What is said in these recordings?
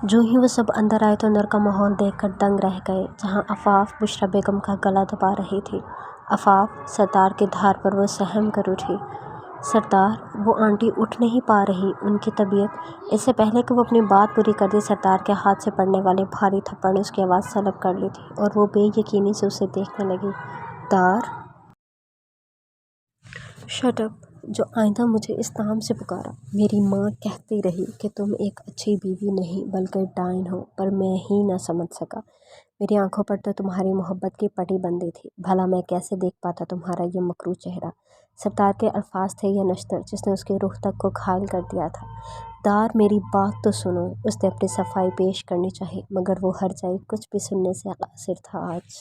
जो ही वो सब अंदर आए तो अंदर का माहौल देखकर दंग रह गए, जहां आफाफ बुशरा बेगम का गला दबा रही थी। आफाफ सरदार के धार पर वो सहम कर उठी। सरदार, वो आंटी उठ नहीं पा रही। उनकी तबीयत। इससे पहले कि वो अपनी बात पूरी कर दे, सरदार के हाथ से पड़ने वाले भारी थप्पड़ ने उसकी आवाज़ सलब कर ली थी और वो बेयकीनी से उसे देखने लगी। दार, शट अप। जो आइंदा मुझे इस नाम से पुकारा। मेरी माँ कहती रही कि तुम एक अच्छी बीवी नहीं बल्कि डायन हो, पर मैं ही ना समझ सका। मेरी आंखों पर तो तुम्हारी मोहब्बत की पटी बंधी थी। भला मैं कैसे देख पाता तुम्हारा ये मकरू चेहरा। सरदार के अल्फाज थे ये नश्तर जिसने उसकी रूह तक को घायल कर दिया था। दार, मेरी बात तो सुनो। उसने अपनी सफाई पेश करनी चाहिए, मगर वो हर जाए कुछ भी सुनने से कासिर था आज।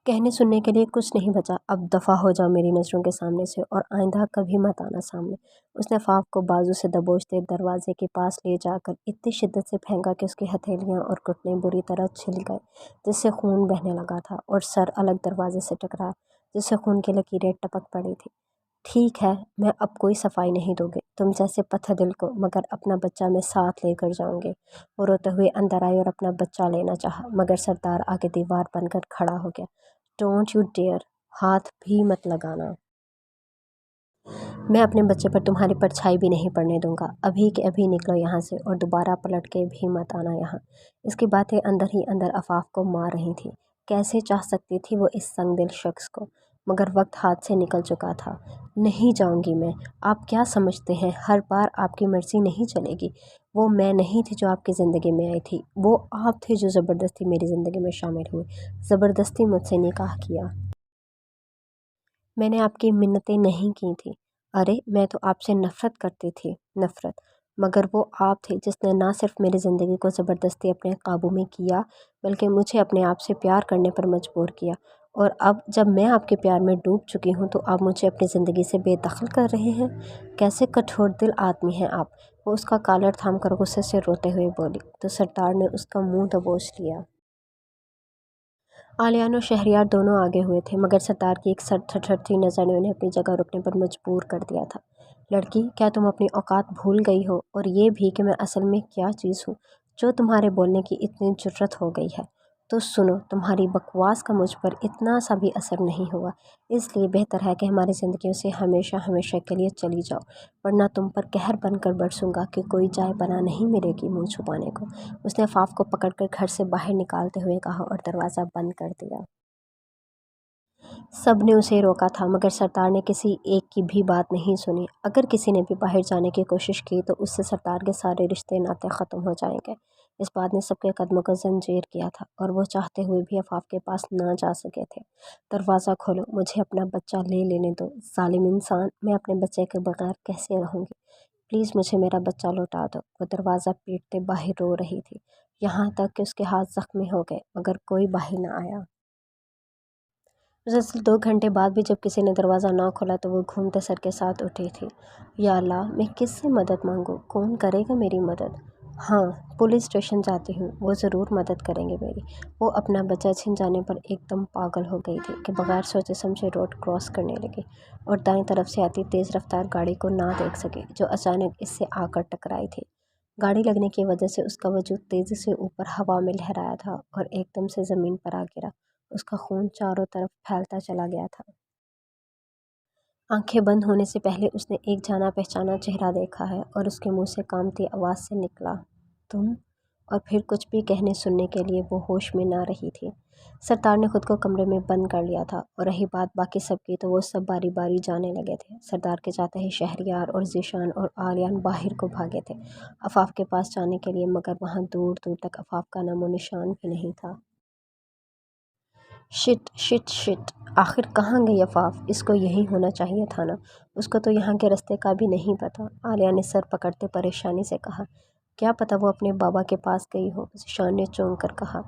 कहने सुनने के लिए कुछ नहीं बचा। अब दफ़ा हो जाओ मेरी नज़रों के सामने से और आइंदा कभी मत आना सामने। उसने आफाफ को बाजू से दबोचते दरवाजे के पास ले जाकर इतनी शिद्दत से फेंका कि उसकी हथेलियां और घुटने बुरी तरह छिल गए, जिससे खून बहने लगा था और सर अलग दरवाजे से टकराया, जिससे खून की लकीरें टपक पड़ी थी। ठीक है, मैं अब कोई सफाई नहीं दोगे तुम जैसे पत्थर दिल को, मगर अपना बच्चा मैं साथ लेकर जाऊंगे। वो रोते हुए अंदर आई और अपना बच्चा लेना चाहा, मगर सरदार आगे दीवार बनकर खड़ा हो गया। डोंट यू डेयर, हाथ भी मत लगाना। मैं अपने बच्चे पर तुम्हारी परछाई भी नहीं पड़ने दूंगा। अभी के अभी निकलो यहाँ से और दोबारा पलट के भी मत आना यहाँ। इसकी बातें अंदर ही अंदर आफाफ को मार रही थी। कैसे चाह सकती थी वो इस संगदिल शख्स को, मगर वक्त हाथ से निकल चुका था। नहीं जाऊंगी मैं। आप क्या समझते हैं हर बार आपकी मर्जी नहीं चलेगी? वो मैं नहीं थी जो आपकी ज़िंदगी में आई थी, वो आप थे जो ज़बरदस्ती मेरी ज़िंदगी में शामिल हुए, ज़बरदस्ती मुझसे निकाह किया। मैंने आपकी मिन्नतें नहीं की थी। अरे मैं तो आपसे नफ़रत करती थी, नफ़रत। मगर वो आप थे जिसने ना सिर्फ मेरी ज़िंदगी को ज़बरदस्ती अपने काबू में किया, बल्कि मुझे अपने आप से प्यार करने पर मजबूर किया। और अब जब मैं आपके प्यार में डूब चुकी हूँ तो आप मुझे अपनी ज़िंदगी से बेदखल कर रहे हैं। कैसे कठोर दिल आदमी हैं आप। वो उसका कॉलर थाम कर गुस्से से रोते हुए बोली, तो सरदार ने उसका मुंह दबोच लिया। आलियान और शहरयार दोनों आगे हुए थे, मगर सरदार की एक थरथरती नज़र ने उन्हें अपनी जगह रुकने पर मजबूर कर दिया था। लड़की, क्या तुम अपनी औकात भूल गई हो, और ये भी कि मैं असल में क्या चीज़ हूँ जो तुम्हारे बोलने की इतनी जुर्रत हो गई है? तो सुनो, तुम्हारी बकवास का मुझ पर इतना सा भी असर नहीं हुआ, इसलिए बेहतर है कि हमारी ज़िंदगियों से हमेशा हमेशा के लिए चली जाओ, वरना तुम पर कहर बनकर बरसूंगा कि कोई जाए बना नहीं मिलेगी मुँह छुपाने को। उसने आफाफ को पकड़कर घर से बाहर निकालते हुए कहा और दरवाज़ा बंद कर दिया। सब ने उसे रोका था, मगर सरदार ने किसी एक की भी बात नहीं सुनी। अगर किसी ने भी बाहर जाने की कोशिश की तो उससे सरदार के सारे रिश्ते नाते ख़त्म हो जाएंगे। इस बात ने सबके कदमों को जंजीर किया था और वो चाहते हुए भी आफाफ के पास ना जा सके थे। दरवाज़ा खोलो, मुझे अपना बच्चा ले लेने दो। जालिम इंसान, मैं अपने बच्चे के बगैर कैसे रहूँगी? प्लीज़ मुझे मेरा बच्चा लौटा दो। वो दरवाज़ा पीटते बाहर रो रही थी, यहाँ तक कि उसके हाथ ज़ख्मी हो गए, मगर कोई बाहर न आया। मुसलसल 2 घंटे बाद भी जब किसी ने दरवाज़ा ना खोला तो वो घूमते सर के साथ उठी थी। या अल्लाह, मैं किससे मदद मांगूँ? कौन करेगा मेरी मदद? हाँ, पुलिस स्टेशन जाती हूँ, वो ज़रूर मदद करेंगे मेरी। वो अपना बच्चा छिन जाने पर एकदम पागल हो गई थी कि बगैर सोचे समझे रोड क्रॉस करने लगी और दाएं तरफ से आती तेज़ रफ्तार गाड़ी को ना देख सकी जो अचानक इससे आकर टकराई थी। गाड़ी लगने की वजह से उसका वजूद तेज़ी से ऊपर हवा में लहराया था और एकदम से ज़मीन पर आ गिरा। उसका खून चारों तरफ फैलता चला गया था। आंखें बंद होने से पहले उसने एक जाना पहचाना चेहरा देखा है और उसके मुंह से कांपती आवाज़ से निकला, तुम? और फिर कुछ भी कहने सुनने के लिए वो होश में ना रही थी। सरदार ने खुद को कमरे में बंद कर लिया था और रही बात बाकी सब की तो वो सब बारी बारी जाने लगे थे। सरदार के जाते ही शहरियार और जीशान और आलियान बाहर को भागे थे आफाफ के पास जाने के लिए, मगर वहाँ दूर दूर तक आफाफ का नामो निशान भी नहीं था। शिट शिट शिट, आखिर कहाँ गई आफाफ? इसको यही होना चाहिए था ना। उसको तो यहाँ के रास्ते का भी नहीं पता। आलिया ने सर पकड़ते परेशानी से कहा। क्या पता वो अपने बाबा के पास गई हो, ज़ीशान ने चौंक कर कहा।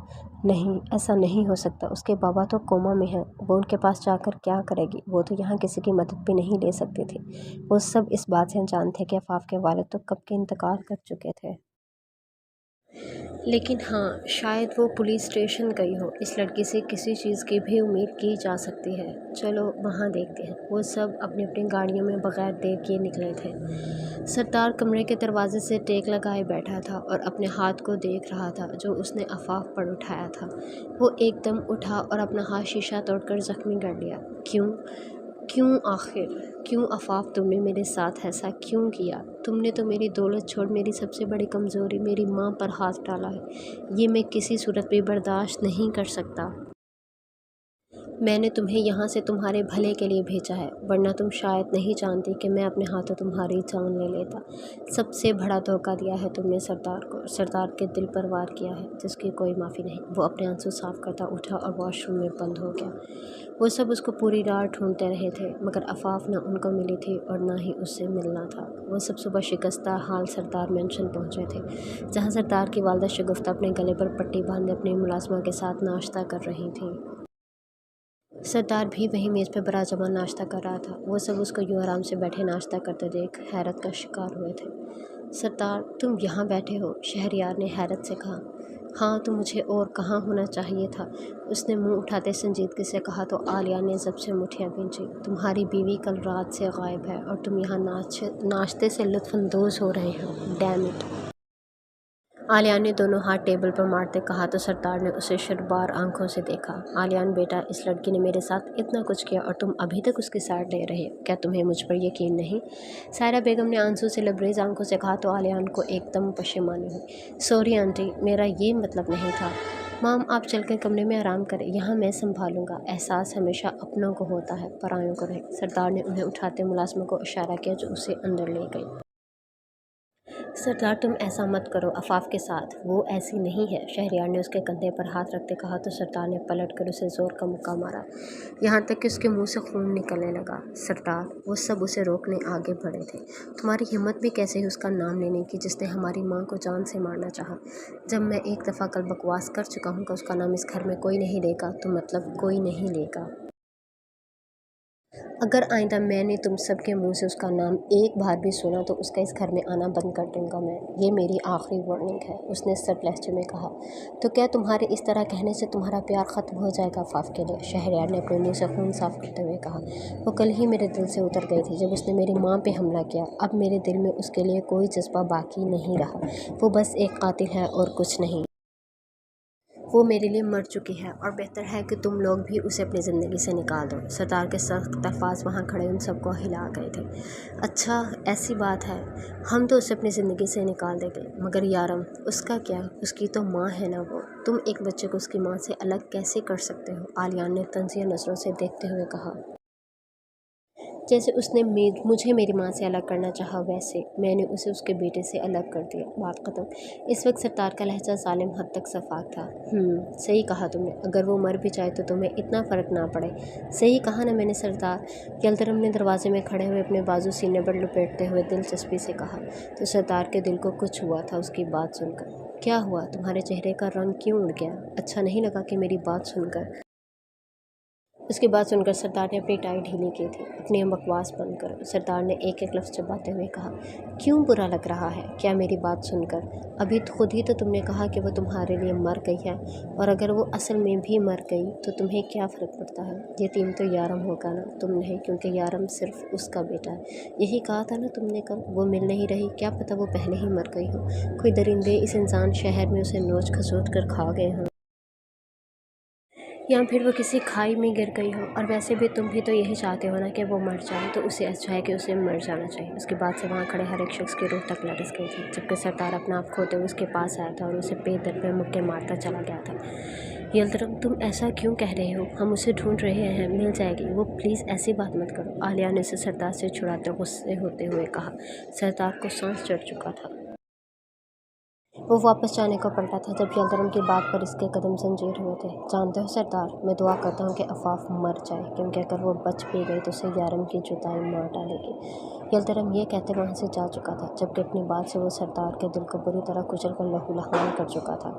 नहीं, ऐसा नहीं हो सकता, उसके बाबा तो कोमा में हैं, वो उनके पास जाकर क्या करेगी? वो तो यहाँ किसी की मदद भी नहीं ले सकती थी। वो सब इस बात से अनजान थे कि आफाफ के वालिद तो कब के इंतकाल कर चुके थे। لیکن ہاں، شاید وہ پولیس اسٹیشن گئی ہو۔ اس لڑکی سے کسی چیز کی بھی امید کی جا سکتی ہے۔ چلو وہاں دیکھتے ہیں۔ وہ سب اپنی اپنی گاڑیوں میں بغیر دیر کیے نکلے تھے۔ سردار کمرے کے دروازے سے ٹیک لگائے بیٹھا تھا اور اپنے ہاتھ کو دیکھ رہا تھا جو اس نے عفاف پر اٹھایا تھا۔ وہ ایک دم اٹھا اور اپنا ہاتھ شیشہ توڑ کر زخمی کر لیا۔ کیوں؟ کیوں آخر؟ کیوں عفاف تم نے میرے ساتھ ایسا کیوں کیا؟ تم نے تو میری دولت چھوڑ میری سب سے بڑی کمزوری میری ماں پر ہاتھ ڈالا ہے۔ یہ میں کسی صورت بھی برداشت نہیں کر سکتا۔ میں نے تمہیں یہاں سے تمہارے بھلے کے لیے بھیجا ہے، ورنہ تم شاید نہیں جانتی کہ میں اپنے ہاتھوں تمہاری جان لے لیتا۔ سب سے بڑا دھوکہ دیا ہے تم نے سردار کو، سردار کے دل پر وار کیا ہے جس کی کوئی معافی نہیں۔ وہ اپنے آنسو صاف کرتا اٹھا اور واش روم میں بند ہو گیا۔ وہ سب اس کو پوری رات ڈھونڈتے رہے تھے مگر عفاف نہ ان کو ملی تھی اور نہ ہی اس سے ملنا تھا۔ وہ سب صبح شکستہ حال سردار مینشن پہنچے تھے جہاں سردار کی والدہ شگفتہ اپنے گلے پر پٹی باندھے اپنی ملازمہ کے ساتھ ناشتہ کر رہی تھیں۔ سردار بھی وہیں میز پہ برا جمع ناشتہ کر رہا تھا۔ وہ سب اس کو یوں آرام سے بیٹھے ناشتہ کرتے دیکھ حیرت کا شکار ہوئے تھے۔ سردار تم یہاں بیٹھے ہو؟ شہریار نے حیرت سے کہا۔ ہاں تو مجھے اور کہاں ہونا چاہیے تھا، اس نے منہ اٹھاتے سنجیدگی سے کہا تو عالیہ نے ضبط سے مٹھیاں بھینچی۔ تمہاری بیوی کل رات سے غائب ہے اور تم یہاں ناشتے سے لطف اندوز ہو رہے ہو، ڈیم اٹ۔ عالیہ نے دونوں ہاتھ ٹیبل پر مارتے کہا تو سردار نے اسے شربار آنکھوں سے دیکھا۔ عالیان بیٹا، اس لڑکی نے میرے ساتھ اتنا کچھ کیا اور تم ابھی تک اس کی سائڈ لے رہے ہو، کیا تمہیں مجھ پر یقین نہیں؟ سائرہ بیگم نے آنسو سے لبریز آنکھوں سے کہا تو عالیان کو ایک دم پشیمانی ہوئی۔ سوری آنٹی، میرا یہ مطلب نہیں تھا۔ مام آپ چل کر کمرے میں آرام کریں، یہاں میں سنبھالوں گا۔ احساس ہمیشہ اپنوں کو ہوتا ہے، پرایوں کو نہیں۔ سردار نے انہیں اٹھاتے ملازمہ کو اشارہ کیا جو اسے اندر لے گئی۔ سردار تم ایسا مت کرو عفاف کے ساتھ، وہ ایسی نہیں ہے، شہریار نے اس کے کندھے پر ہاتھ رکھتے کہا تو سردار نے پلٹ کر اسے زور کا مکہ مارا، یہاں تک کہ اس کے منہ سے خون نکلنے لگا۔ سردار وہ سب اسے روکنے آگے بڑھے تھے۔ تمہاری ہمت بھی کیسے ہے اس کا نام لینے کی جس نے ہماری ماں کو جان سے مارنا چاہا؟ جب میں ایک دفعہ کل بکواس کر چکا ہوں کہ اس کا نام اس گھر میں کوئی نہیں لے گا تو مطلب کوئی نہیں لے گا۔ اگر آئندہ میں نے تم سب کے منہ سے اس کا نام ایک بار بھی سنا تو اس کا اس گھر میں آنا بند کر دوں گا میں، یہ میری آخری وارننگ ہے، اس نے سرد لہجے میں کہا۔ تو کیا تمہارے اس طرح کہنے سے تمہارا پیار ختم ہو جائے گا عفاف کے لیے؟ شہریار نے اپنے منہ سے خون صاف کرتے ہوئے کہا۔ وہ کل ہی میرے دل سے اتر گئی تھی جب اس نے میری ماں پہ حملہ کیا، اب میرے دل میں اس کے لیے کوئی جذبہ باقی نہیں رہا، وہ بس ایک قاتل ہے اور کچھ نہیں۔ وہ میرے لیے مر چکی ہے اور بہتر ہے کہ تم لوگ بھی اسے اپنی زندگی سے نکال دو۔ سردار کے سخت الفاظ وہاں کھڑے ان سب کو ہلا گئے تھے۔ اچھا ایسی بات ہے، ہم تو اسے اپنی زندگی سے نکال دیں گے، مگر یارم اس کا کیا؟ اس کی تو ماں ہے نا وہ، تم ایک بچے کو اس کی ماں سے الگ کیسے کر سکتے ہو؟ عالیان نے طنزیہ نظروں سے دیکھتے ہوئے کہا۔ جیسے اس نے مجھے میری ماں سے الگ کرنا چاہا ویسے میں نے اسے اس کے بیٹے سے الگ کر دیا، بات ختم۔ اس وقت سردار کا لہجہ ظالم حد تک شفاف تھا۔ صحیح کہا تم نے، اگر وہ مر بھی جائے تو تمہیں اتنا فرق نہ پڑے۔ صحیح کہا نا میں نے سردار، یلترم نے دروازے میں کھڑے ہوئے اپنے بازو سینے پر لپیٹتے ہوئے دلچسپی سے کہا تو سردار کے دل کو کچھ ہوا تھا اس کی بات سن کر۔ کیا ہوا؟ تمہارے چہرے کا رنگ کیوں اڑ گیا؟ اچھا نہیں لگا کہ میری بات سن کر؟ اس کی بات سن کر سردار نے اپنی ٹائی ڈھیلی کی تھی۔ اپنی بکواس بند کرو، سردار نے ایک ایک لفظ چباتے ہوئے کہا۔ کیوں برا لگ رہا ہے؟ کیا میری بات سن کر؟ ابھی خود ہی تو تم نے کہا کہ وہ تمہارے لیے مر گئی ہے، اور اگر وہ اصل میں بھی مر گئی تو تمہیں کیا فرق پڑتا ہے؟ یتیم تو یارم ہوگا نا، تم نہیں، کیونکہ یارم صرف اس کا بیٹا ہے۔ یہی کہا تھا نا تم نے کل؟ وہ مل نہیں رہی، کیا پتہ وہ پہلے ہی مر گئی ہو، کوئی درندے اس انسان شہر میں اسے نوچ کھسوٹ کر کھا گئے ہوں، یا پھر وہ کسی کھائی میں گر گئی ہو، اور ویسے بھی تم بھی تو یہی چاہتے ہو نا کہ وہ مر جائے، تو اسے اچھا ہے کہ اسے مر جانا چاہیے۔ اس کی بات سے وہاں کھڑے ہر ایک شخص کی روح تک لرز گئی تھی، جبکہ سردار اپنا آپ کھوتے ہوئے اس کے پاس آیا تھا اور اسے پے در پہ مکے مارتا چلا گیا تھا۔ یلترم تم ایسا کیوں کہہ رہے ہو؟ ہم اسے ڈھونڈ رہے ہیں، مل جائے گی وہ، پلیز ایسی بات مت کرو، عالیہ نے اسے سردار سے چھڑاتے غصے ہوتے ہوئے کہا۔ سردار کو سانس چڑھ چکا تھا۔ وہ واپس جانے کو پلٹا تھا جب یلترم کی بات پر اس کے قدم زنجیر ہوئے تھے۔ جانتے ہو سردار، میں دعا کرتا ہوں کہ عفاف مر جائے، کیونکہ اگر وہ بچ بھی گئی تو اسے یارم کی جدائی مار ڈالے گی۔ یلترم یہ کہتے وہاں سے جا چکا تھا، جبکہ اپنی بات سے وہ سردار کے دل کو بری طرح کچل کر لہو لہان کر چکا تھا۔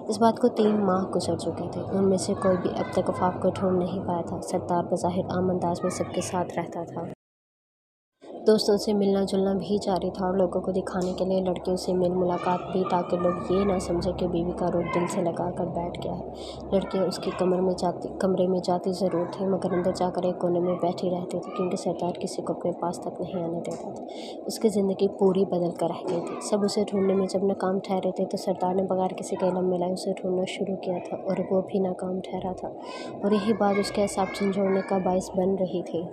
اس بات کو 3 ماہ گزر چکے تھے، ان میں سے کوئی بھی اب تک عفاف کو ڈھونڈ نہیں پایا تھا۔ سردار بظاہر عام انداز میں سب کے ساتھ رہتا تھا۔ दोस्तों से मिलना जुलना भी जारी था और लोगों को दिखाने के लिए लड़कियों से मिल मुलाकात भी, ताकि लोग ये ना समझे कि बीवी का रूप दिल से लगा कर बैठ गया है। लड़कियां उसकी कमरे में जाती ज़रूर थी, मगर अंदर जाकर एक कोने में बैठी रहती थी, क्योंकि सरदार किसी को अपने पास तक नहीं आने देता था। उसकी ज़िंदगी पूरी बदल कर रह गई थी। सब उसे ढूंढने में जब नाकाम ठहरे थे, तो सरदार ने बगैर किसी के इल्म मिलाए उसे ढूंढना शुरू किया था, और वो भी नाकाम ठहरा था। और यही बात उसके असाब झंझोड़ने का बायस बन रही थी।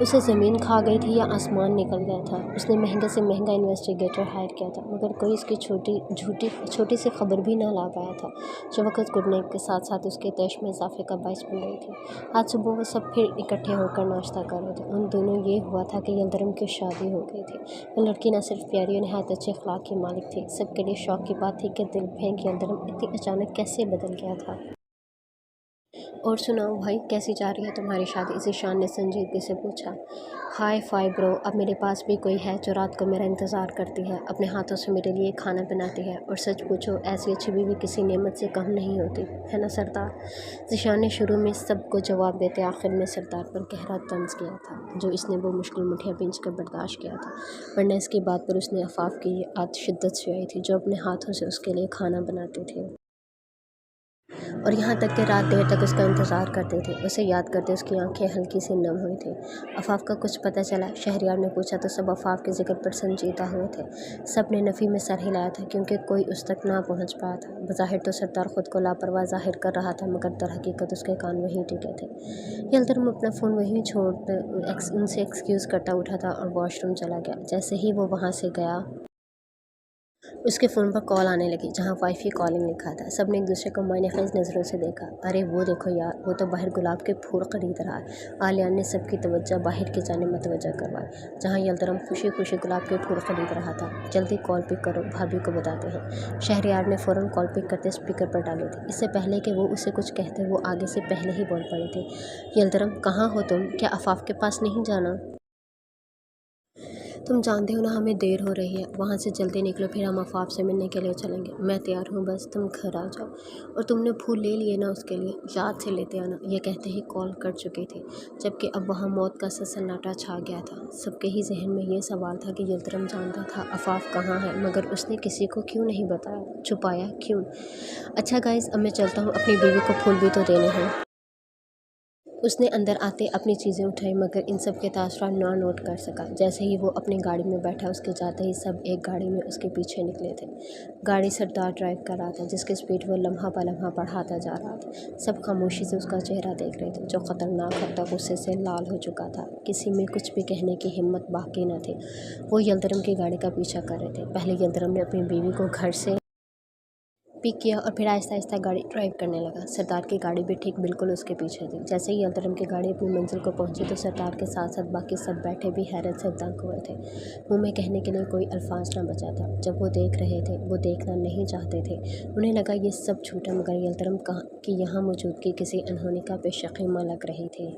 उसे ज़मीन खा गई थी या आसमान निकल गया था। उसने महंगे से महंगा इन्वेस्टिगेटर हायर किया था, मगर कोई इसकी छोटी सी खबर भी ना ला पाया था, जो वक्त गुजरने के साथ साथ उसके तैश में इजाफे का बायस बन रही थी। आज सुबह वो सब फिर इकट्ठे होकर नाश्ता कर रहे थे। उन दोनों ये हुआ था कि यल्दरम की शादी हो गई थी। वो लड़की न सिर्फ प्यारी और नहायत अच्छे अखलाक की मालिक थी, सबके लिए शौक की बात थी कि दिल फेंक यल्दरम इतनी अचानक कैसे बदल गया था। और सुनाओ भाई, कैसी जा रही है तुम्हारी शादी? ज़ीशान ने संजीदगी से पूछा। हाय फाई ब्रो, अब मेरे पास भी कोई है जो रात को मेरा इंतज़ार करती है, अपने हाथों से मेरे लिए खाना बनाती है, और सच पूछो ऐसी अच्छी बीवी किसी नेमत से कम नहीं होती, है ना सरदार? ज़ीशान ने शुरू में सबको जवाब देते आखिर में सरदार पर गहरा तंज किया था, जो इसने वो मुश्किल मुठियाँ पींच कर बर्दाश्त किया था, वरना इसकी बात पर उसने अफाफ की आद शिद्दत से आई थी, जो अपने हाथों से उसके लिए खाना बनाते थे, और यहाँ तक कि रात देर तक उसका इंतज़ार करते थे। उसे याद करते उसकी आंखें हल्की सी नम हुई थी। अफाफ का कुछ पता चला? शहरयार ने पूछा तो सब अफाफ के जिक्र पर संजीदा हुए थे। सब ने नफ़ी में सर हिलाया था, क्योंकि कोई उस तक ना पहुँच पाया था। बज़ाहिर तो सरदार ख़ुद को लापरवाह ज़ाहिर कर रहा था, मगर दरहकीकत उसके कान वहीं टिके थे। यल्दरम अपना फ़ोन वहीं छोड़ उनसे एक्सक्यूज़ करता उठा था और वॉशरूम चला गया। जैसे ही वो वहाँ से गया, उसके फ़ोन पर कॉल आने लगी, जहाँ वाईफाई कॉलिंग लिखा था। सब ने एक दूसरे को मायने ख़ेज़ नज़रों से देखा। अरे वो देखो यार, वो तो बाहर गुलाब के फूल खरीद रहा है। आलियान ने सबकी तवज्जो बाहर की जानिब मुतवज्जो करवाई, जहाँ यल्दरम खुशी खुशी गुलाब के फूल खरीद रहा था। जल्दी कॉल पिक करो, भाभी को बताते हैं। शहरयार ने फ़ौरन कॉल पिक करते स्पीकर पर डाली थी। इससे पहले कि वो उसे कुछ कहते, वो आगे से पहले ही बोल पड़ी थी। यल्दरम, कहाँ हो तुम? क्या अफाफ के पास नहीं जाना? तुम जानते हो ना हमें देर हो रही है। वहाँ से जल्दी निकलो, फिर हम अफाफ से मिलने के लिए चलेंगे। मैं तैयार हूँ, बस तुम घर आ जाओ। और तुमने फूल ले लिए ना उसके लिए? याद से लेते आना। ये कहते ही कॉल कट चुकी थी, जबकि अब वहाँ मौत का सा सन्नाटा छा गया था। सबके ही जहन में ये सवाल था कि यल्दरम जानता था अफाफ कहाँ है, मगर उसने किसी को क्यों नहीं बताया, छुपाया क्यों? अच्छा गाइस, अब मैं चलता हूँ, अपनी बीवी को फूल भी तो देने हैं। उसने अंदर आते अपनी चीज़ें उठाई, मगर इन सब के तासुरात ना नोट कर सका। जैसे ही वो अपनी गाड़ी में बैठा, उसके जाते ही सब एक गाड़ी में उसके पीछे निकले थे। गाड़ी सरदार ड्राइव कर रहा था, जिसकी स्पीड वो लम्हा ब लम्हा बढ़ाता जा रहा था। सब खामोशी से उसका चेहरा देख रहे थे, जो ख़तरनाक हद तक गुस्से से लाल हो चुका था। किसी में कुछ भी कहने की हिम्मत बाकी न थी। वो यल्दरम की गाड़ी का पीछा कर रहे थे। पहले यल्दरम ने अपनी बीवी को घर से पिक किया और फिर आहिस्ता आहिस्ता गाड़ी ड्राइव करने लगा। सरदार की गाड़ी भी ठीक बिल्कुल उसके पीछे थी। जैसे ही यल्दरम की गाड़ी अपनी मंजिल को पहुंची, तो सरदार के साथ साथ बाकी सब बैठे भी हैरत से दंग हुए थे। मुंह में कहने के लिए कोई अल्फाज ना बचा था। जब वो देख रहे थे, वो देखना नहीं चाहते थे। उन्हें लगा ये सब झूठा, मगर यल्दरम की यहाँ मौजूदगी किसी अनहोनी का पेशकीमा लग रही थी।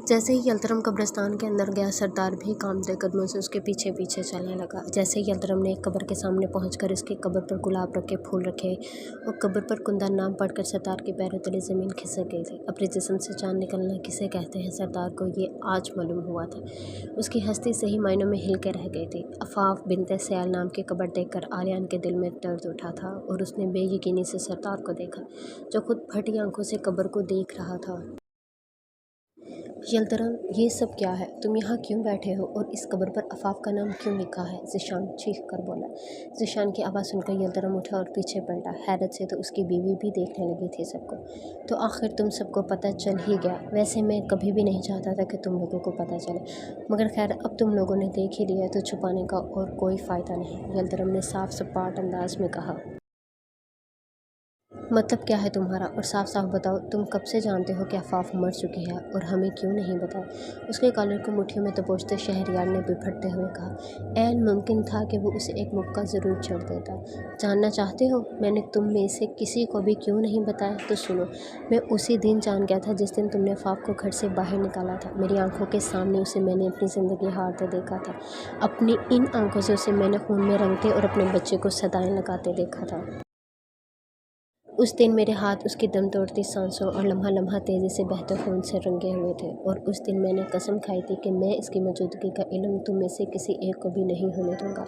जैसे ही यल्दरम कब्रिस्तान के अंदर गया, सरदार भी कांपते कदमों से उसके पीछे पीछे चलने लगा। जैसे ही यल्दरम ने एक कब्र के सामने पहुंचकर इसकी कब्र पर गुलाब रखे, फूल रखे और कब्र पर कुंदा नाम पढ़कर सरदार के पैरों तले ज़मीन खिसक गई थी। अपने जिस्म से जान निकलना किसे कहते हैं, सरदार को ये आज मालूम हुआ था। उसकी हस्ती सही मायनों में हिल के रह गई थी। अफाफ बिनते सयाल नाम की कब्र देखकर आलियान के दिल में दर्द उठा था, और उसने बेयकीनी से सरदार को देखा, जो खुद फटी आंखों से कब्र को देख रहा था। यल्दरम, ये सब क्या है? तुम यहाँ क्यों बैठे हो, और इस कब्र पर अफाफ का नाम क्यों लिखा है? ज़ीशान चीख कर बोला। ज़ीशान की आवाज़ सुनकर यल्दरम उठा और पीछे पलटा। हैरत से तो उसकी बीवी भी देखने लगी थी सबको। तो आखिर तुम सबको पता चल ही गया। वैसे मैं कभी भी नहीं चाहता था कि तुम लोगों को पता चले, मगर खैर अब तुम लोगों ने देख ही लिया, तो छुपाने का और कोई फ़ायदा नहीं, यल्दरम ने साफ सपाट अंदाज में कहा। मतलब क्या है तुम्हारा? और साफ साफ बताओ, तुम कब से जानते हो कि अफाफ मर चुकी है, और हमें क्यों नहीं बताया? उसके कॉलर को मुट्ठियों में दबोचते शहरयार ने बिफरते हुए कहा। ऐन मुमकिन था कि वो उसे एक मुक्का ज़रूर छोड़ देता। जानना चाहते हो मैंने तुम में से किसी को भी क्यों नहीं बताया? तो सुनो, मैं उसी दिन जान गया था जिस दिन तुमने अफाफ को घर से बाहर निकाला था। मेरी आंखों के सामने उसे मैंने अपनी ज़िंदगी हारते देखा था। अपनी इन आंखों से उसे मैंने खून में रंगते और अपने बच्चे को सदाएं लगाते देखा था। उस दिन मेरे हाथ उसकी दम तोड़ती सांसों और लम्हा लम्हा तेज़ी से बहते खून से रंगे हुए थे, और उस दिन मैंने कसम खाई थी कि मैं इसकी मौजूदगी का इल्म तुम में से किसी एक को भी नहीं होने दूंगा,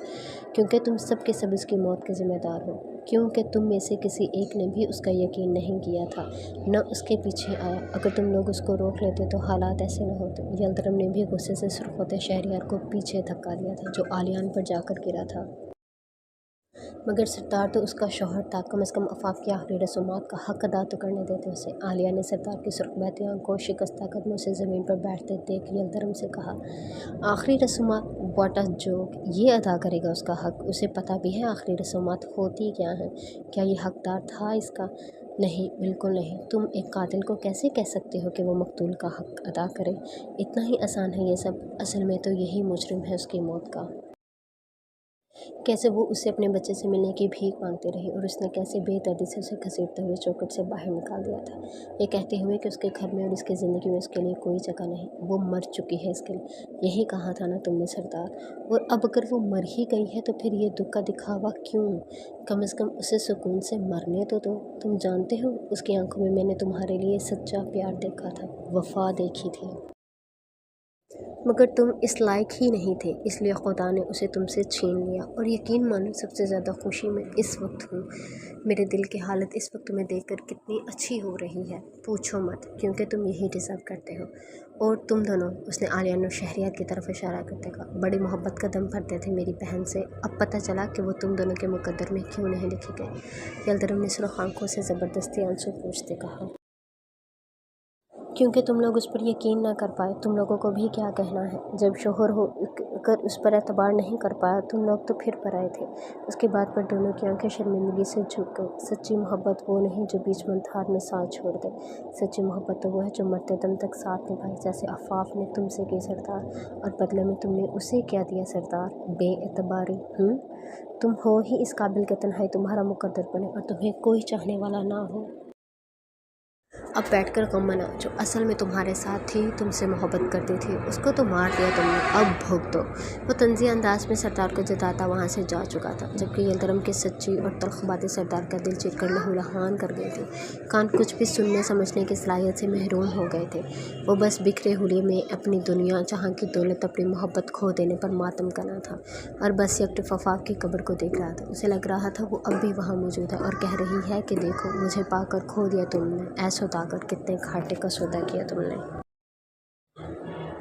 क्योंकि तुम सब के सब उसकी मौत के ज़िम्मेदार हो, क्योंकि तुम में से किसी एक ने भी उसका यकीन नहीं किया था, न उसके पीछे आया। अगर तुम लोग उसको रोक लेते तो हालात ऐसे न होते। यलदरम ने भी गुस्से से सुर्ख होते शहरयार को पीछे धक्का दिया था, जो आलियान पर जाकर गिरा था। मगर सरदार तो उसका शौहर था, कम से कम अफाफ की आखिरी रसूमात का हक अदा तो करने देते उसे। आलिया ने सरदार की सुर्ख बहती आंखों को शिकस्ता कदमों से ज़मीन पर बैठते देख यलदरम से कहा, आखिरी रसूमात? What a joke! ये अदा करेगा उसका हक? उसे पता भी है आखिरी रसूमात होती क्या हैं? क्या ये हकदार था इसका? नहीं, बिल्कुल नहीं। तुम एक कातिल को कैसे कह सकते हो कि वो मकतूल का हक अदा करे? इतना ही आसान है ये सब। असल में तो यही मुजरिम है उसकी मौत का। कैसे वो उससे अपने बच्चे से मिलने की भीख मांगती रही, और उसने कैसे बेदर्दी से उसे घसीटते हुए चौखट से बाहर निकाल दिया था, ये कहते हुए कि उसके घर में और उसकी ज़िंदगी में उसके लिए कोई जगह नहीं, वो मर चुकी है इसके लिए। यही कहा था ना तुमने सरदार? और अब अगर वो मर ही गई है तो फिर ये दुख का दिखावा क्यों? कम से कम उसे सुकून से मरने तो दो। तुम जानते हो, उसकी आंखों में मैंने तुम्हारे लिए सच्चा प्यार देखा था, वफा देखी थी, मगर तुम इस लायक ही नहीं थे, इसलिए खुदा ने उसे तुमसे छीन लिया। और यकीन मानो, सबसे ज़्यादा खुशी मैं इस वक्त हूँ। मेरे दिल की हालत इस वक्त तुम्हें देखकर कितनी अच्छी हो रही है, पूछो मत, क्योंकि तुम यही डिज़र्व करते हो। और तुम दोनों, उसने आलिया ने शहरयार की तरफ इशारा करते कहा, बड़ी मोहब्बत का दम भरते थे मेरी बहन से। अब पता चला कि वो तुम दोनों के मुकद्दर में क्यों नहीं लिखे गए। यलदरम ने सुर्ख आंखों से ज़बरदस्ती आंसू पूछते कहा, क्योंकि तुम लोग उस पर यकीन ना कर पाए। तुम लोगों को भी क्या कहना है, जब शोहर हो कर उस पर एतबार नहीं कर पाया तुम लोग तो फिर पर आए थे। उसकी बात पर दोनों की आंखें शर्मिंदगी से झुक गई। सच्ची मोहब्बत वो नहीं जो बीच मंधार में साथ छोड़ दे। सच्ची मोहब्बत तो वो है जो मरते दम तक साथ निभाए, जैसे आफाफ ने तुमसे की सरदार। और बदले में तुमने उसे क्या दिया सरदार? बेएतबारी। तुम हो ही इस काबिल के तन्हाई तुम्हारा मुकद्दर बने और तुम्हें कोई चाहने वाला ना हो। अब बैठकर गम मना, जो असल में तुम्हारे साथ थी, तुमसे मोहब्बत करती थी, उसको तो मार दिया तुमने, अब भोग दो। वो तंज़ी अंदाज में सरदार को जताता वहाँ से जा चुका था, जबकि यलदरम की सच्ची और तल्ख बातें सरदार का दिल चीर कर लहूलुहान कर गई थी। कान कुछ भी सुनने समझने की सलाहियत से महरूम हो गए थे। वो बस बिखरे हुलिये में अपनी दुनिया, जहाँ की दौलत अपनी मोहब्बत खो देने पर मातम करना था, और बस यकटफ आफाफ की कब्र को देख रहा था। उसे लग रहा था वो अब भी वहाँ मौजूद है और कह रही है कि देखो, मुझे पाकर खो दिया तुमने, ऐसा ताकत कितने घाटे का सौदा किया तुमने।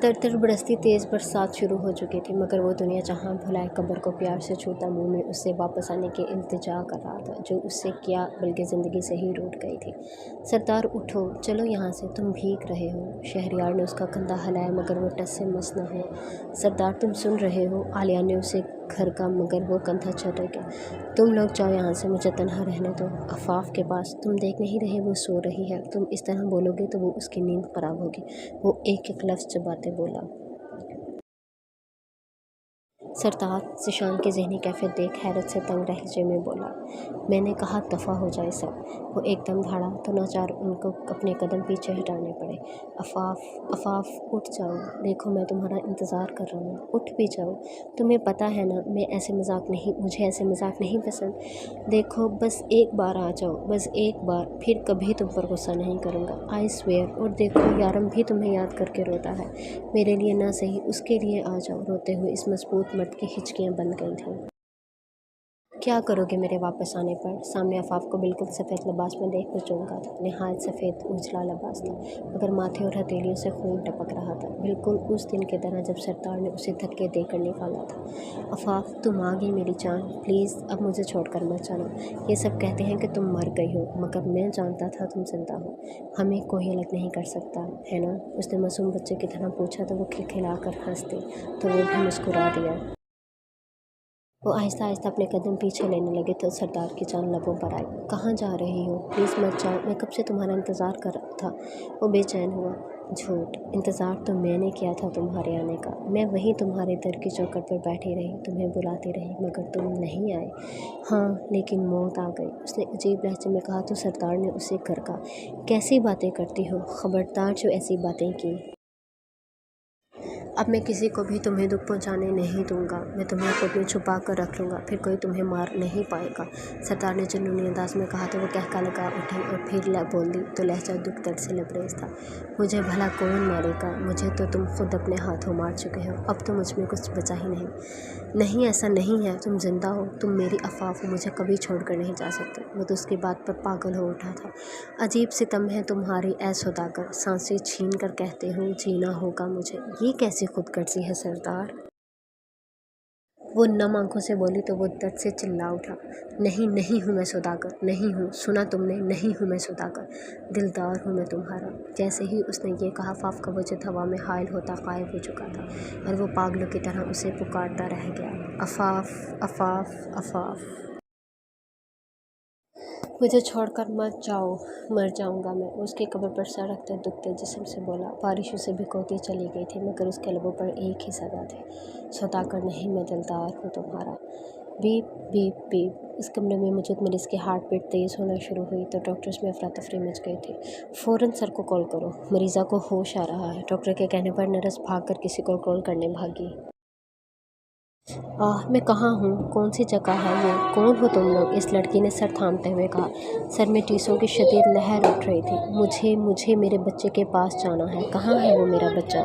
तर बरसती तेज़ बरसात शुरू हो चुकी थी, मगर वो दुनिया जहाँ भुलाए कब्र को प्यार से छूता मुंह में उससे वापस आने की इल्तिजा कर रहा था, जो उससे क्या बल्कि ज़िंदगी से ही रूठ गई थी। सरदार उठो, चलो यहाँ से, तुम भीग रहे हो। शहरयार ने उसका कंधा हिलाया, मगर वो टस से मस न हो। सरदार तुम सुन रहे हो? आलिया ने उसे घर का, मगर वो कंधा चढ़ गया। तुम लोग जाओ यहाँ से, मुझे तन्हा रहने दो। आफाफ के पास, तुम देख नहीं रहे वो सो रही है? तुम इस तरह बोलोगे तो वो उसकी नींद खराब होगी। वो एक एक लफ्ज़ चबाते बोला। सरताज ज़िशान की ज़हनी कैफियत देख हैरत से तंग लहजे में बोला, मैंने कहा दफ़ा हो जाए सब। वो एकदम धड़ा तो नाचार उनको अपने कदम पीछे हटाने पड़े। आफाफ उठ जाओ, देखो मैं तुम्हारा इंतज़ार कर रहा हूँ, उठ भी जाओ। तुम्हें पता है ना मुझे ऐसे मजाक नहीं पसंद। देखो बस एक बार आ जाओ, बस एक बार, फिर कभी तुम पर गुस्सा नहीं करूँगा, आई स्वेयर। और देखो यारम भी तुम्हें याद करके रोता है, मेरे लिए ना सही उसके लिए आ जाओ। रोते हुए इस मजबूत मर्द की हिचकियाँ बन गई थीं। क्या करोगे मेरे वापस आने पर? सामने आफाफ को बिल्कुल सफ़ेद लिबास में देख कर चौंका था। नहायत सफ़ेद उजला लिबास था, मगर माथे और हथेलियों से खून टपक रहा था, बिल्कुल उस दिन की तरह जब सरदार ने उसे धक्के देकर निकाला था। आफाफ तुम आ गई मेरी जान, प्लीज़ अब मुझे छोड़कर मत जाना। ये सब कहते हैं कि तुम मर गई हो, मगर मैं जानता था तुम जिंदा हो। हमें कोई अलग नहीं कर सकता है ना? उसने मासूम बच्चे की तरह पूछा तो वो खिलखिलाकर हंस दी, तो वो भी मुस्कुरा दिया। वो आहिस्ता आहिस्ता अपने कदम पीछे लेने लगे तो सरदार की जान लबों पर आई। कहाँ जा रही हो? प्लीज़ मत जाओ, मैं कब से तुम्हारा इंतज़ार कर रहा था। वो बेचैन हुआ। झूठ, इंतज़ार तो मैंने किया था तुम्हारे आने का। मैं वहीं तुम्हारे दर की चौखट पर बैठी रही, तुम्हें बुलाती रही, मगर तुम नहीं आए। हाँ, लेकिन मौत आ गई, उसने अजीब लहजे में कहा तो सरदार ने उसे करका। कैसी बातें करती हो? खबरदार जो ऐसी बातें की। अब मैं किसी को भी तुम्हें दुख पहुंचाने नहीं दूंगा। मैं तुम्हें खुद में छुपा कर रख लूँगा, फिर कोई तुम्हें मार नहीं पाएगा। सरदार ने जुनूनी अंदाज में कहा तो वो कहका लगा उठी और फिर बोल दी तो लहजा दुख दर्द से लबरेज था। मुझे भला कौन मारेगा? मुझे तो तुम खुद अपने हाथों मार चुके हो। अब तो मुझ में कुछ बचा ही नहीं। नहीं, ऐसा नहीं है, तुम जिंदा हो, तुम मेरी अफवाह हो, मुझे कभी छोड़कर नहीं जा सकते। वो तो उसकी बात पर पागल हो उठा था। अजीब सितम है तुम्हारी ऐ सौदागर, सांसें छीन कर कहते हो जीना होगा मुझे। ये कैसी खुदगर्जी है सरदार? वो नम आंखों से बोली तो वो दर्द से चिल्ला उठा। नहीं, नहीं हूँ मैं सौदागर, नहीं हूँ, सुना तुमने, नहीं हूँ मैं सौदागर, दिलदार हूँ मैं तुम्हारा। जैसे ही उसने ये कहा फाफ का वजूद हवा में हायल होता गायब हो चुका था और वो पागलों की तरह उसे पुकारता रह गया, अफाफ, अफाफ, अफाफ। मुझे छोड़कर मत जाओ, मर जाऊंगा मैं। उसकी कब्र पर सर रखते दुखते जिस्म से बोला। बारिश उसे भिगोती चली गई थी मगर उसके लबों पर एक ही सदा थी, सौदागर नहीं, मैं दिलदार हूँ तुम्हारा। Beep beep beep. इस कमरे में मौजूद मरीज़ की हार्ट बीट तेज़ होना शुरू हुई तो डॉक्टर्स में अफरा तफरी मच गई थी। फ़ौरन सर को कॉल करो, मरीज़ा को होश आ रहा है। डॉक्टर के कहने पर नर्स भाग कर किसी को कॉल करने भागी। मैं कहाँ हूँ? कौन सी जगह है ये? कौन हो तुम लोग? इस लड़की ने सर थामते हुए कहा। सर में टीसों की शदीद लहर उठ रही थी। मुझे मुझे मेरे बच्चे के पास जाना है। कहाँ है वो मेरा बच्चा?